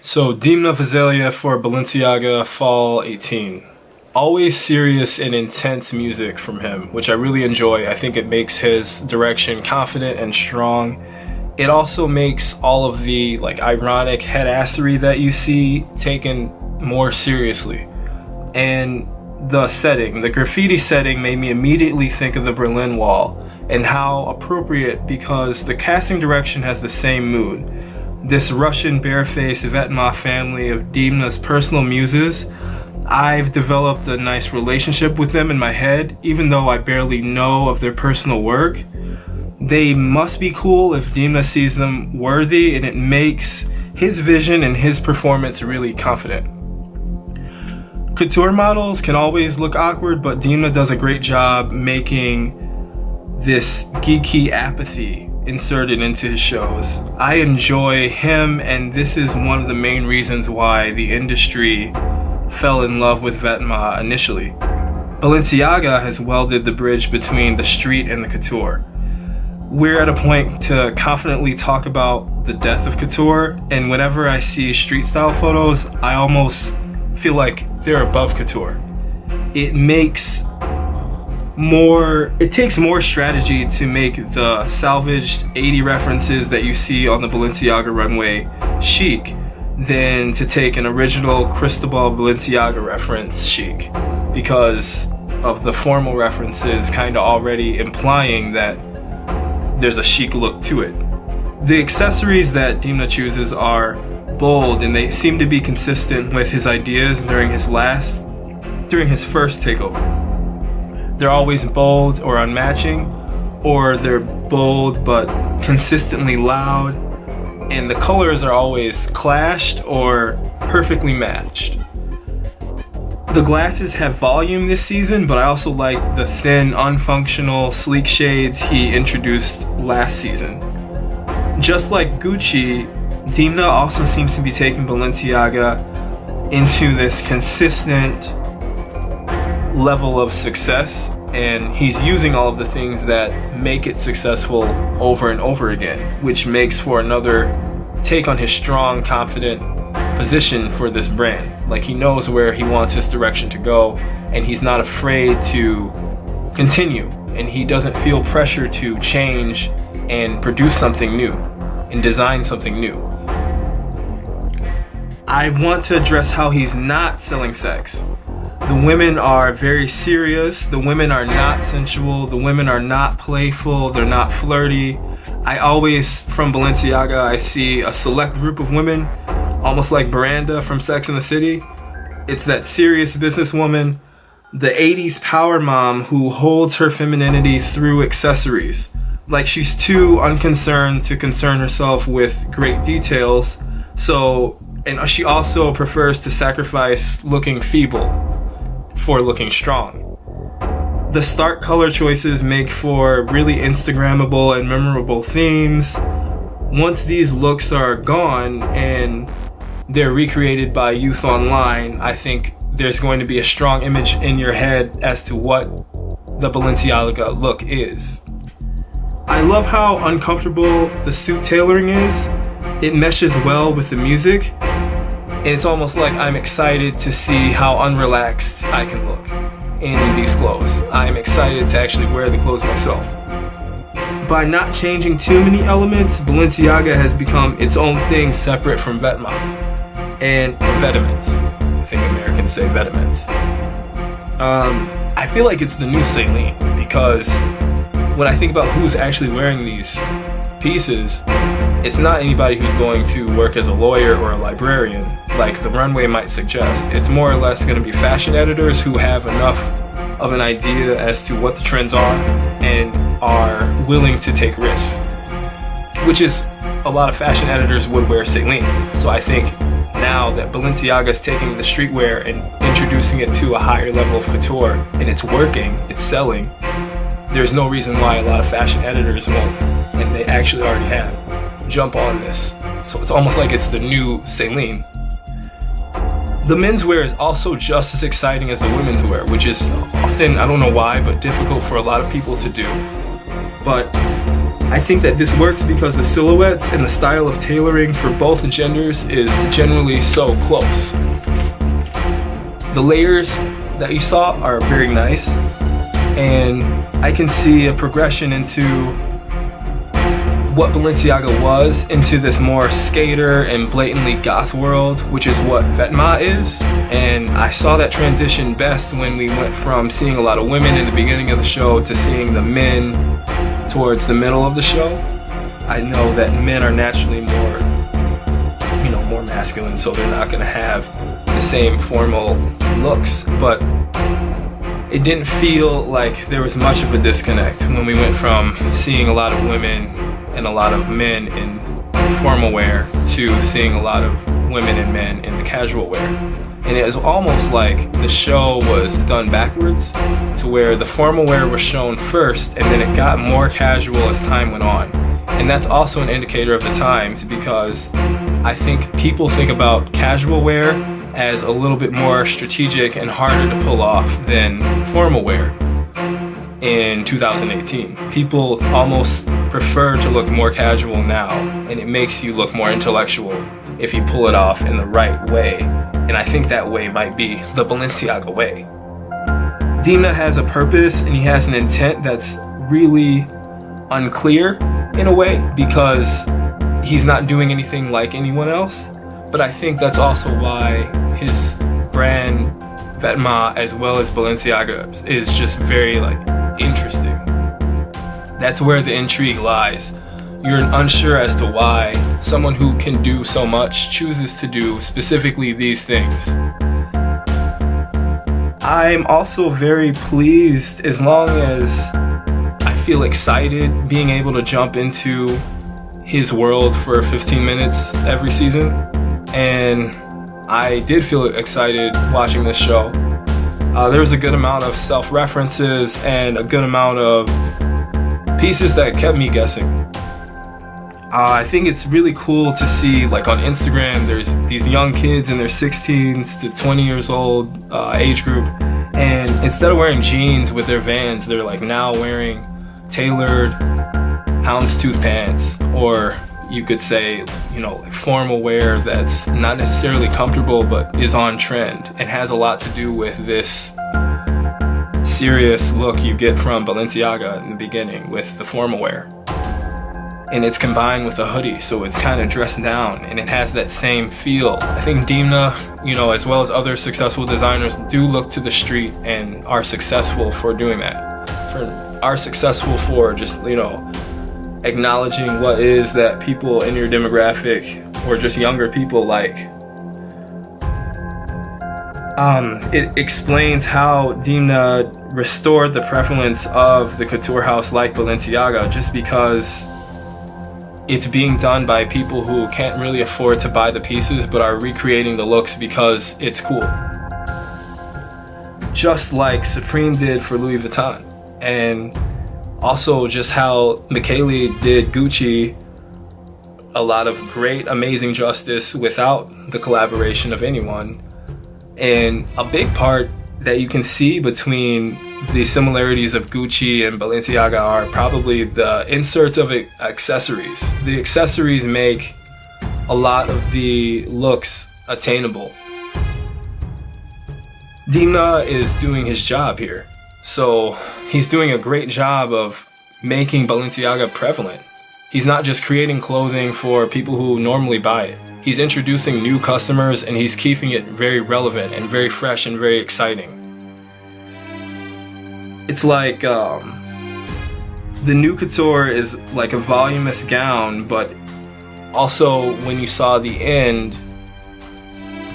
So Dimna Vazelia for Balenciaga Fall 18. Always serious and intense music from him, which I really enjoy. I think it makes his direction confident and strong. It also makes all of the ironic headassery that you see taken more seriously. And the setting, the graffiti setting, made me immediately think of the Berlin Wall, and how appropriate, because the casting direction has the same mood. This Russian barefaced Vetma family of Dimna's personal muses, I've developed a nice relationship with them in my head, even though I barely know of their personal work. They must be cool if Dimna sees them worthy, and it makes his vision and his performance really confident. Couture models can always look awkward, but Dimna does a great job making this geeky apathy inserted into his shows. I enjoy him, and this is one of the main reasons why the industry fell in love with Vetma initially. Balenciaga has welded the bridge between the street and the couture. We're at a point to confidently talk about the death of couture, and whenever I see street style photos, I almost feel like they're above couture. It takes more strategy to make the salvaged 80 references that you see on the Balenciaga runway chic than to take an original Cristobal Balenciaga reference chic, because of the formal references kind of already implying that there's a chic look to it. The accessories that Dimna chooses are bold, and they seem to be consistent with his ideas during his first takeover. They're always bold or unmatching, or they're bold but consistently loud, and the colors are always clashed or perfectly matched. The glasses have volume this season, but I also like the thin, unfunctional, sleek shades he introduced last season. Just like Gucci, Dimna also seems to be taking Balenciaga into this consistent level of success, and he's using all of the things that make it successful over and over again, which makes for another take on his strong, confident position for this brand. Like, he knows where he wants his direction to go, and he's not afraid to continue, and he doesn't feel pressure to change and produce something new and design something new. I want to address how he's not selling sex. The women are very serious, the women are not sensual, the women are not playful, they're not flirty. I always, from Balenciaga, I see a select group of women, almost like Miranda from Sex and the City. It's that serious businesswoman, the 80s power mom who holds her femininity through accessories. Like, she's too unconcerned to concern herself with great details, and she also prefers to sacrifice looking feeble for looking strong. The stark color choices make for really Instagrammable and memorable themes. Once these looks are gone and they're recreated by youth online, I think there's going to be a strong image in your head as to what the Balenciaga look is. I love how uncomfortable the suit tailoring is. It meshes well with the music, and it's almost like I'm excited to see how unrelaxed I can look in these clothes. I'm excited to actually wear the clothes myself. By not changing too many elements, Balenciaga has become its own thing separate from Vetma and Vetements. I think Americans say Vetements. I feel like it's the new Celine, because when I think about who's actually wearing these pieces, it's not anybody who's going to work as a lawyer or a librarian, like the runway might suggest. It's more or less going to be fashion editors who have enough of an idea as to what the trends are and are willing to take risks, which is a lot of fashion editors would wear Celine. So I think now that Balenciaga is taking the streetwear and introducing it to a higher level of couture, and it's working, it's selling, there's no reason why a lot of fashion editors won't, and they actually already have, jump on this. So it's almost like it's the new Celine. The men's wear is also just as exciting as the women's wear, which is often, I don't know why, but difficult for a lot of people to do. But I think that this works because the silhouettes and the style of tailoring for both genders is generally so close. The layers that you saw are very nice, and I can see a progression into what Balenciaga was into this more skater and blatantly goth world, which is what Vetma is. And I saw that transition best when we went from seeing a lot of women in the beginning of the show to seeing the men towards the middle of the show. I know that men are naturally more, more masculine, so they're not gonna have the same formal looks, but it didn't feel like there was much of a disconnect when we went from seeing a lot of women and a lot of men in formal wear to seeing a lot of women and men in the casual wear. And it was almost like the show was done backwards, to where the formal wear was shown first and then it got more casual as time went on. And that's also an indicator of the times, because I think people think about casual wear as a little bit more strategic and harder to pull off than formal wear. In 2018, people almost prefer to look more casual now, and it makes you look more intellectual if you pull it off in the right way. And I think that way might be the Balenciaga way. Dimna has a purpose and he has an intent that's really unclear in a way, because he's not doing anything like anyone else. But I think that's also why his brand Vetma as well as Balenciaga is just very interesting. That's where the intrigue lies. You're unsure as to why someone who can do so much chooses to do specifically these things. I'm also very pleased, as long as I feel excited being able to jump into his world for 15 minutes every season. And I did feel excited watching this show. There was a good amount of self-references and a good amount of pieces that kept me guessing. I think it's really cool to see, on Instagram, there's these young kids in their 16s to 20 years old age group, and instead of wearing jeans with their Vans, they're now wearing tailored houndstooth pants, or you could say, formal wear that's not necessarily comfortable but is on trend and has a lot to do with this serious look you get from Balenciaga in the beginning with the formal wear. And it's combined with a hoodie, so it's kind of dressed down and it has that same feel. I think Dimna, as well as other successful designers, do look to the street and are successful for doing that. Are successful for just, acknowledging what is that people in your demographic or just younger people like. It explains how Dimna restored the prevalence of the couture house like Balenciaga, just because it's being done by people who can't really afford to buy the pieces but are recreating the looks because it's cool. Just like Supreme did for Louis Vuitton, and also just how Michele did Gucci a lot of great, amazing justice without the collaboration of anyone. And a big part that you can see between the similarities of Gucci and Balenciaga are probably the inserts of accessories. The accessories make a lot of the looks attainable. Dimna is doing his job here. So he's doing a great job of making Balenciaga prevalent. He's not just creating clothing for people who normally buy it. He's introducing new customers and he's keeping it very relevant and very fresh and very exciting. It's like the new couture is like a voluminous gown, but also when you saw the end,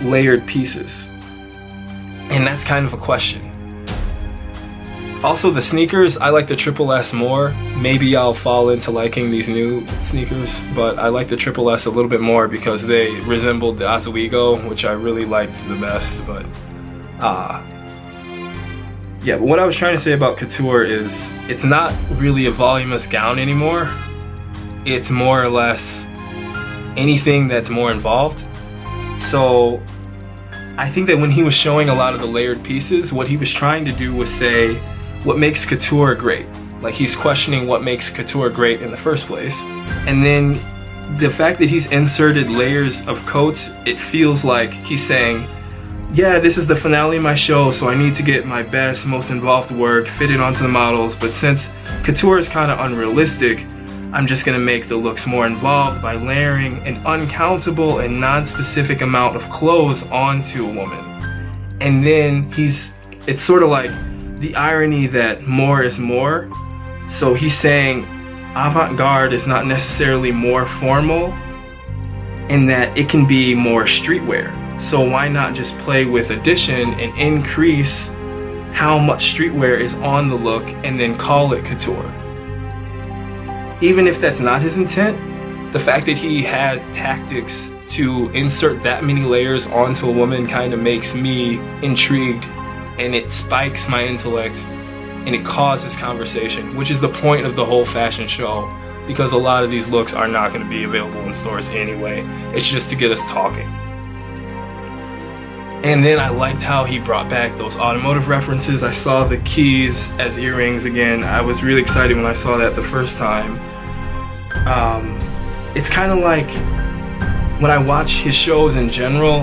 layered pieces. And that's kind of a question. Also the sneakers, I like the Triple S more. Maybe I'll fall into liking these new sneakers, but I like the Triple S a little bit more because they resembled the Oswego, which I really liked the best. But yeah, but what I was trying to say about couture is it's not really a voluminous gown anymore. It's more or less anything that's more involved. So I think that when he was showing a lot of the layered pieces, what he was trying to do was say what makes couture great. Like, he's questioning what makes couture great in the first place. And then the fact that he's inserted layers of coats, it feels like he's saying, yeah, this is the finale of my show, so I need to get my best, most involved work fitted onto the models, but since couture is kind of unrealistic, I'm just gonna make the looks more involved by layering an uncountable and non-specific amount of clothes onto a woman. And then it's sort of like the irony that more is more. So he's saying avant-garde is not necessarily more formal, in that it can be more streetwear. So why not just play with addition and increase how much streetwear is on the look and then call it couture? Even if that's not his intent, the fact that he had tactics to insert that many layers onto a woman kind of makes me intrigued, and it spikes my intellect, and it causes conversation, which is the point of the whole fashion show, because a lot of these looks are not going to be available in stores anyway. It's just to get us talking. And then I liked how he brought back those automotive references. I saw the keys as earrings again. I was really excited when I saw that the first time. It's kind of like when I watch his shows in general,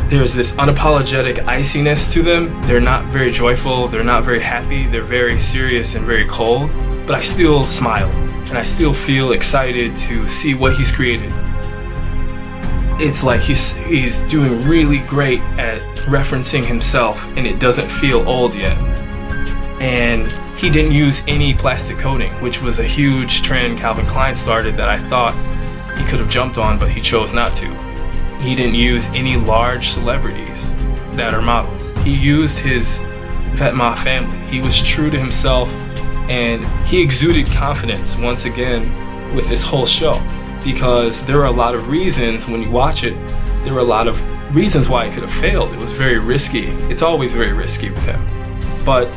there's this unapologetic iciness to them. They're not very joyful, they're not very happy, they're very serious and very cold, but I still smile and I still feel excited to see what he's created. It's like he's doing really great at referencing himself, and it doesn't feel old yet. And he didn't use any plastic coating, which was a huge trend Calvin Klein started that I thought he could have jumped on, but he chose not to. He didn't use any large celebrities that are models. He used his Vetements family. He was true to himself, and he exuded confidence once again with this whole show. Because there are a lot of reasons, when you watch it, there were a lot of reasons why it could have failed. It was very risky. It's always very risky with him. But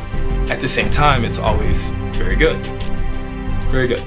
at the same time, it's always very good. Very good.